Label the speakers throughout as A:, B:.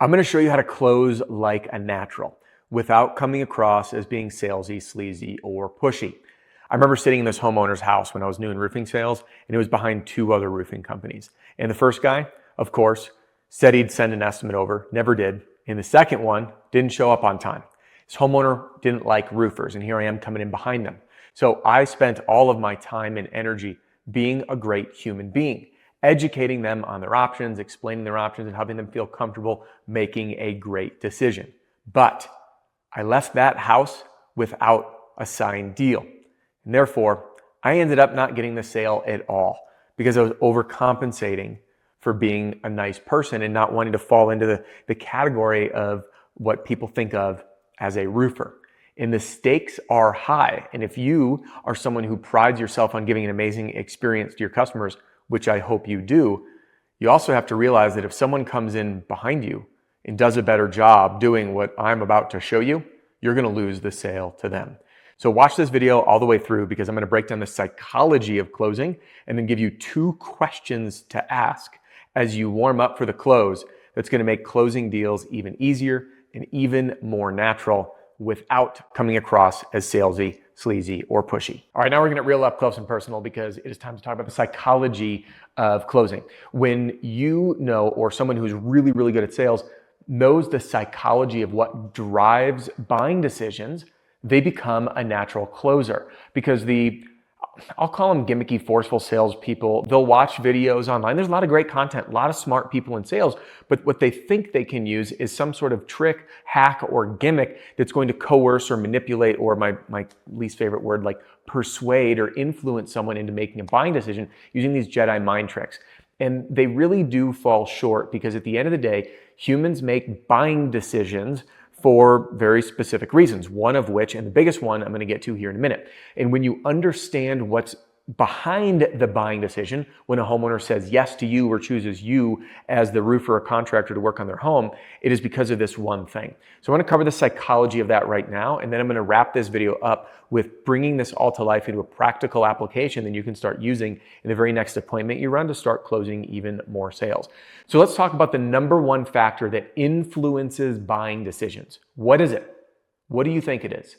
A: I'm going to show you how to close like a natural without coming across as being salesy, sleazy, or pushy. I remember sitting in this homeowner's house when I was new in roofing sales, and it was behind two other roofing companies. And the first guy, of course, said he'd send an estimate over, never did. And the second one didn't show up on time. This homeowner didn't like roofers, and here I am coming in behind them. So I spent all of my time and energy being a great human being, educating them on their options, explaining their options, and helping them feel comfortable making a great decision. But I left that house without a signed deal. And therefore, I ended up not getting the sale at all because I was overcompensating for being a nice person and not wanting to fall into the category of what people think of as a roofer. And the stakes are high. And if you are someone who prides yourself on giving an amazing experience to your customers, which I hope you do, you also have to realize that if someone comes in behind you and does a better job doing what I'm about to show you, you're going to lose the sale to them. So watch this video all the way through because I'm going to break down the psychology of closing and then give you 2 questions to ask as you warm up for the close that's going to make closing deals even easier and even more natural without coming across as salesy, sleazy, or pushy. All right, now we're gonna get real up close and personal because it is time to talk about the psychology of closing. When you know, or someone who's really, really good at sales knows the psychology of what drives buying decisions, they become a natural closer because I'll call them gimmicky, forceful salespeople. They'll watch videos online. There's a lot of great content, a lot of smart people in sales, but what they think they can use is some sort of trick, hack, or gimmick that's going to coerce or manipulate, or my least favorite word, like persuade or influence someone into making a buying decision using these Jedi mind tricks. And they really do fall short because at the end of the day, humans make buying decisions for very specific reasons, one of which, and the biggest one I'm going to get to here in a minute. And when you understand what's behind the buying decision, when a homeowner says yes to you or chooses you as the roofer or contractor to work on their home, it is because of this one thing. So I'm going to cover the psychology of that right now, and then I'm going to wrap this video up with bringing this all to life into a practical application that you can start using in the very next appointment you run to start closing even more sales. So let's talk about the number one factor that influences buying decisions. What is it? What do you think it is?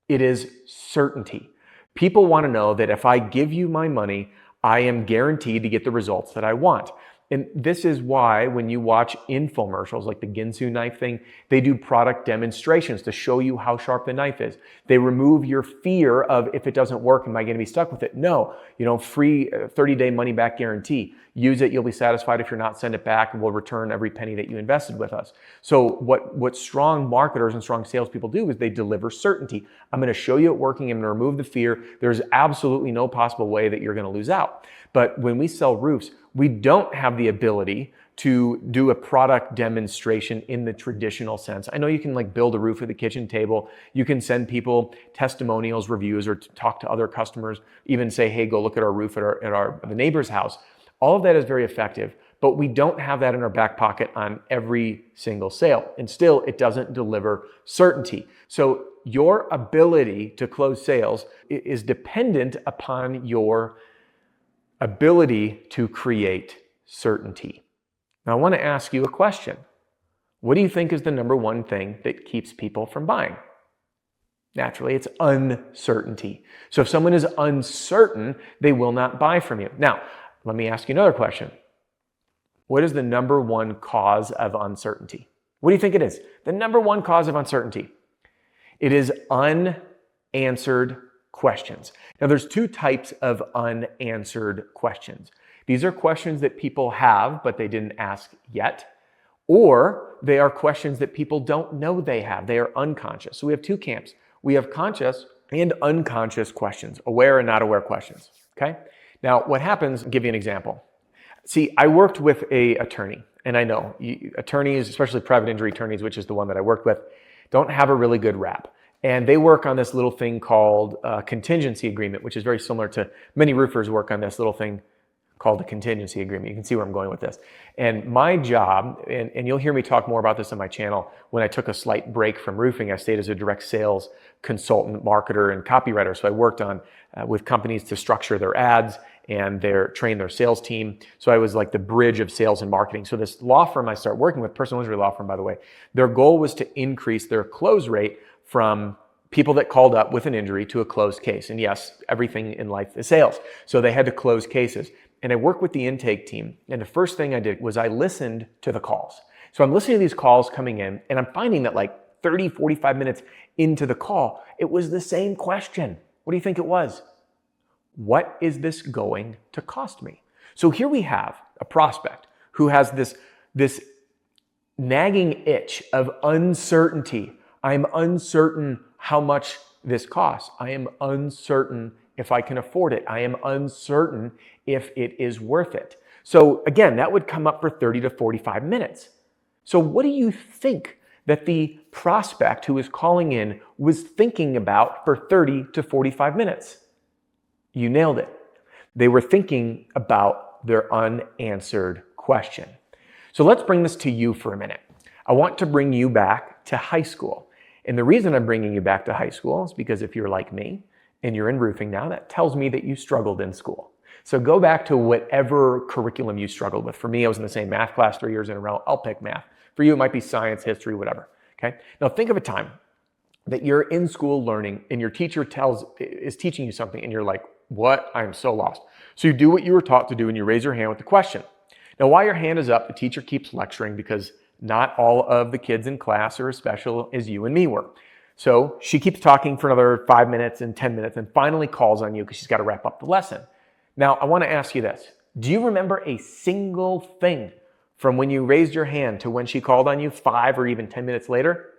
A: It is certainty. People want to know that if I give you my money, I am guaranteed to get the results that I want. And this is why when you watch infomercials like the Ginsu knife thing, they do product demonstrations to show you how sharp the knife is. They remove your fear of if it doesn't work, am I going to be stuck with it? No, free 30-day money back guarantee. Use it, you'll be satisfied. If you're not, send it back and we'll return every penny that you invested with us. So what strong marketers and strong salespeople do is they deliver certainty. I'm going to show you it working. I'm going to remove the fear. There's absolutely no possible way that you're going to lose out. But when we sell roofs, we don't have the ability to do a product demonstration in the traditional sense. I know you can build a roof at the kitchen table. You can send people testimonials, reviews, or talk to other customers, even say, hey, go look at our roof at the neighbor's house. All of that is very effective, but we don't have that in our back pocket on every single sale. And still, it doesn't deliver certainty. So your ability to close sales is dependent upon your ability to create certainty. Now, I want to ask you a question. What do you think is the number one thing that keeps people from buying? Naturally, it's uncertainty. So if someone is uncertain, they will not buy from you. Now, let me ask you another question. What is the number one cause of uncertainty? What do you think it is? The number one cause of uncertainty. It is unanswered questions. Now, there's 2 types of unanswered questions. These are questions that people have, but they didn't ask yet, or they are questions that people don't know they have. They are unconscious. So we have 2 camps. We have conscious and unconscious questions, aware and not aware questions, okay? Now, what happens, I'll give you an example. See, I worked with an attorney, and I know attorneys, especially private injury attorneys, which is the one that I worked with, don't have a really good rap. And they work on this little thing called a contingency agreement, which is very similar to many roofers work on this little thing called a contingency agreement. You can see where I'm going with this. And my job, and you'll hear me talk more about this on my channel, when I took a slight break from roofing, I stayed as a direct sales consultant, marketer, and copywriter. So I worked on with companies to structure their ads and train their sales team. So I was like the bridge of sales and marketing. So this law firm I started working with, personal injury law firm, by the way, their goal was to increase their close rate from people that called up with an injury to a closed case. And yes, everything in life is sales. So they had to close cases. And I worked with the intake team. And the first thing I did was I listened to the calls. So I'm listening to these calls coming in, and I'm finding that like 30, 45 minutes into the call, it was the same question. What do you think it was? What is this going to cost me? So here we have a prospect who has this nagging itch of uncertainty. I'm uncertain how much this costs. I am uncertain if I can afford it. I am uncertain if it is worth it. So again, that would come up for 30 to 45 minutes. So what do you think that the prospect who is calling in was thinking about for 30 to 45 minutes? You nailed it. They were thinking about their unanswered question. So let's bring this to you for a minute. I want to bring you back to high school. And the reason I'm bringing you back to high school is because if you're like me and you're in roofing now, that tells me that you struggled in school. So go back to whatever curriculum you struggled with. For me, I was in the same math class 3 years in a row. I'll pick math. For you, it might be science, history, whatever. Okay. Now think of a time that you're in school learning and your teacher is teaching you something and you're like, what? I'm so lost. So you do what you were taught to do and you raise your hand with the question. Now, while your hand is up, the teacher keeps lecturing because not all of the kids in class are as special as you and me were. So she keeps talking for another 5 minutes and 10 minutes and finally calls on you because she's got to wrap up the lesson. Now, I want to ask you this. Do you remember a single thing from when you raised your hand to when she called on you 5 or even 10 minutes later?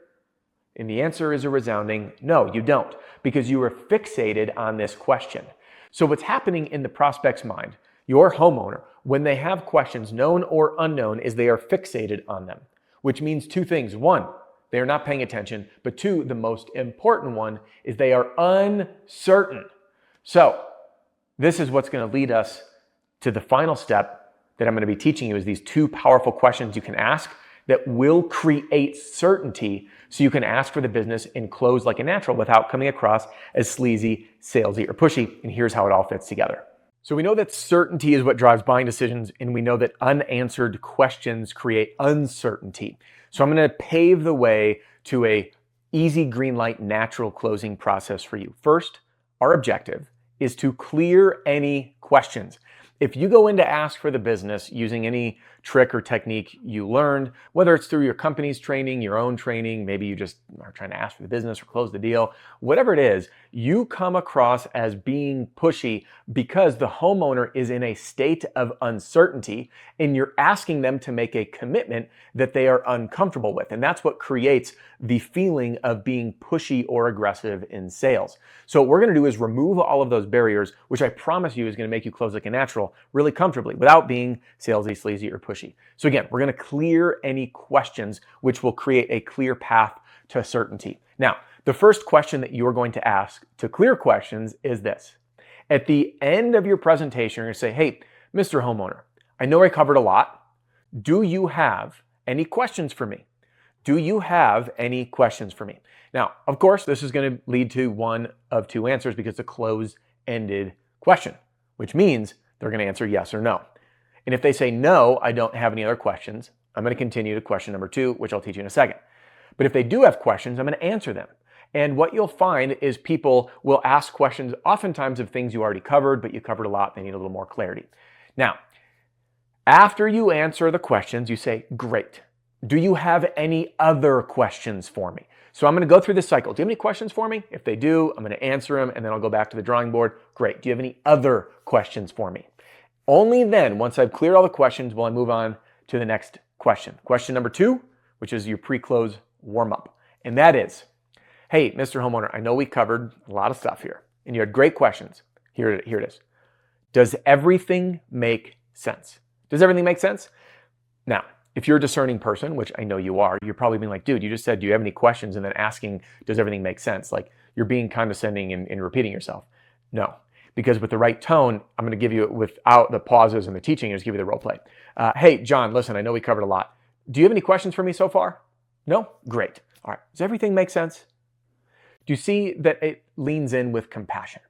A: And the answer is a resounding no, you don't, because you were fixated on this question. So what's happening in the prospect's mind, your homeowner, when they have questions, known or unknown, is they are fixated on them, which means 2 things. 1, they are not paying attention, but 2, the most important one is they are uncertain. So this is what's going to lead us to the final step that I'm going to be teaching you is these 2 powerful questions you can ask that will create certainty so you can ask for the business and close like a natural without coming across as sleazy, salesy, or pushy. And here's how it all fits together. So we know that certainty is what drives buying decisions, and we know that unanswered questions create uncertainty. So I'm going to pave the way to a easy green light natural closing process for you. First, our objective is to clear any questions. If you go in to ask for the business using any trick or technique you learned, whether it's through your company's training, your own training, maybe you just are trying to ask for the business or close the deal, whatever it is, you come across as being pushy because the homeowner is in a state of uncertainty and you're asking them to make a commitment that they are uncomfortable with. And that's what creates the feeling of being pushy or aggressive in sales. So what we're going to do is remove all of those barriers, which I promise you is going to make you close like a natural really comfortably without being salesy, sleazy, or pushy. So again, we're going to clear any questions, which will create a clear path to certainty. Now, the first question that you're going to ask to clear questions is this. At the end of your presentation, you're going to say, hey, Mr. Homeowner, I know I covered a lot. Do you have any questions for me? Do you have any questions for me? Now, of course, this is going to lead to one of 2 answers because it's a closed-ended question, which means they're going to answer yes or no. And if they say no, I don't have any other questions, I'm going to continue to question number 2, which I'll teach you in a second. But if they do have questions, I'm going to answer them. And what you'll find is people will ask questions oftentimes of things you already covered, but you covered a lot, they need a little more clarity. Now, after you answer the questions, you say, great. Do you have any other questions for me? So I'm going to go through this cycle. Do you have any questions for me? If they do, I'm going to answer them, and then I'll go back to the drawing board. Great. Do you have any other questions for me? Only then, once I've cleared all the questions, will I move on to the next question. Question number 2, which is your pre-close warm-up. And that is, hey, Mr. Homeowner, I know we covered a lot of stuff here, and you had great questions. Here it is. Does everything make sense? Does everything make sense? Now, if you're a discerning person, which I know you are, you're probably being like, dude, you just said, do you have any questions? And then asking, does everything make sense? Like you're being condescending and repeating yourself. No, because with the right tone, I'm going to give you, without the pauses and the teaching, just give you the role play. Hey, John, listen, I know we covered a lot. Do you have any questions for me so far? No? Great. All right. Does everything make sense? Do you see that it leans in with compassion?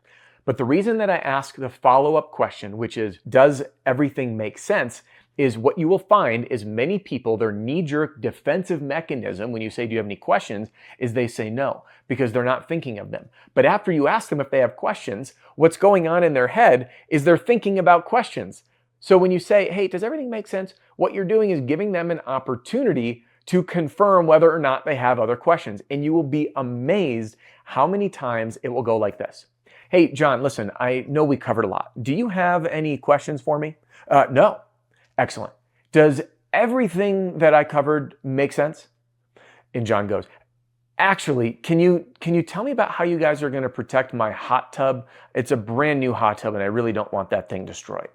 A: But the reason that I ask the follow-up question, which is, does everything make sense, is what you will find is many people, their knee-jerk defensive mechanism when you say, do you have any questions, is they say no, because they're not thinking of them. But after you ask them if they have questions, what's going on in their head is they're thinking about questions. So when you say, hey, does everything make sense? What you're doing is giving them an opportunity to confirm whether or not they have other questions. And you will be amazed how many times it will go like this. Hey, John, listen, I know we covered a lot. Do you have any questions for me? No. Excellent. Does everything that I covered make sense? And John goes, actually, can you tell me about how you guys are going to protect my hot tub? It's a brand new hot tub and I really don't want that thing destroyed.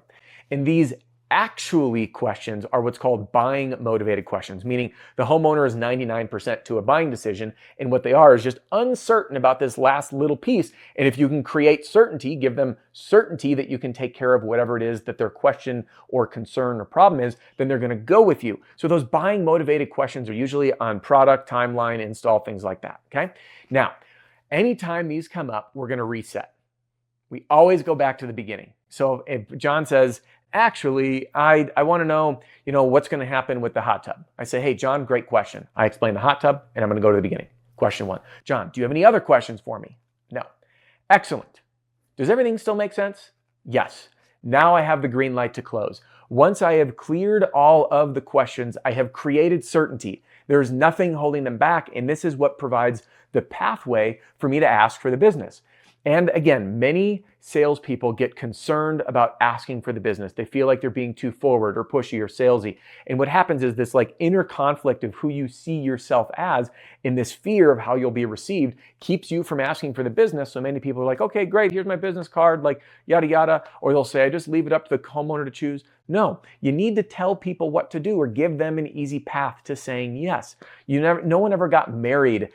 A: And these actually questions are what's called buying motivated questions, meaning the homeowner is 99% to a buying decision, and what they are is just uncertain about this last little piece. And if you can create certainty, give them certainty that you can take care of whatever it is that their question or concern or problem is, then they're going to go with you. So those buying motivated questions are usually on product, timeline, install, things like that. Okay. Now, anytime these come up, we're going to reset. We always go back to the beginning. So if John says, actually, I want to know, what's going to happen with the hot tub. I say, hey, John, great question. I explain the hot tub and I'm going to go to the beginning. Question 1. John, do you have any other questions for me? No. Excellent. Does everything still make sense? Yes. Now I have the green light to close. Once I have cleared all of the questions, I have created certainty. There's nothing holding them back. And this is what provides the pathway for me to ask for the business. And again, many salespeople get concerned about asking for the business. They feel like they're being too forward or pushy or salesy. And what happens is this inner conflict of who you see yourself as, and this fear of how you'll be received keeps you from asking for the business. So many people are like, okay, great, here's my business card, yada, yada. Or they'll say, I just leave it up to the homeowner to choose. No, you need to tell people what to do or give them an easy path to saying yes. No one ever got married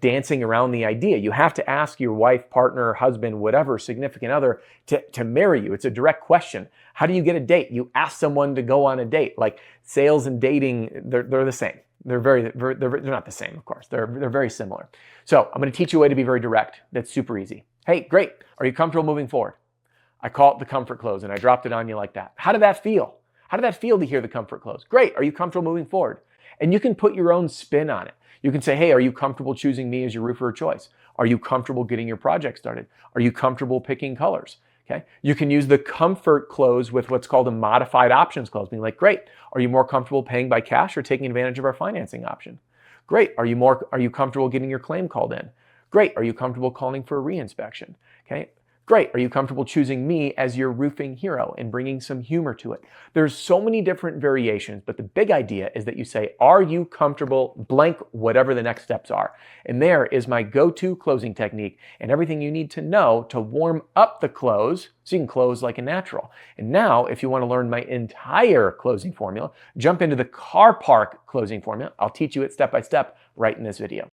A: dancing around the idea. You have to ask your wife, partner, husband, whatever, significant other to marry you. It's a direct question. How do you get a date? You ask someone to go on a date. Sales and dating, they're the same. They're not the same, of course. They're very similar. So I'm going to teach you a way to be very direct. That's super easy. Hey, great. Are you comfortable moving forward? I call it the comfort close and I dropped it on you like that. How did that feel? How did that feel to hear the comfort close? Great. Are you comfortable moving forward? And you can put your own spin on it. You can say, hey, are you comfortable choosing me as your roofer of choice? Are you comfortable getting your project started? Are you comfortable picking colors? Okay. You can use the comfort close with what's called a modified options close, being like, great. Are you more comfortable paying by cash or taking advantage of our financing option? Great. Are you comfortable getting your claim called in? Great. Are you comfortable calling for a reinspection? Okay. Great. Are you comfortable choosing me as your roofing hero and bringing some humor to it? There's so many different variations, but the big idea is that you say, are you comfortable blank whatever the next steps are? And there is my go-to closing technique and everything you need to know to warm up the close so you can close like a natural. And now, if you want to learn my entire closing formula, jump into the car park closing formula. I'll teach you it step by step right in this video.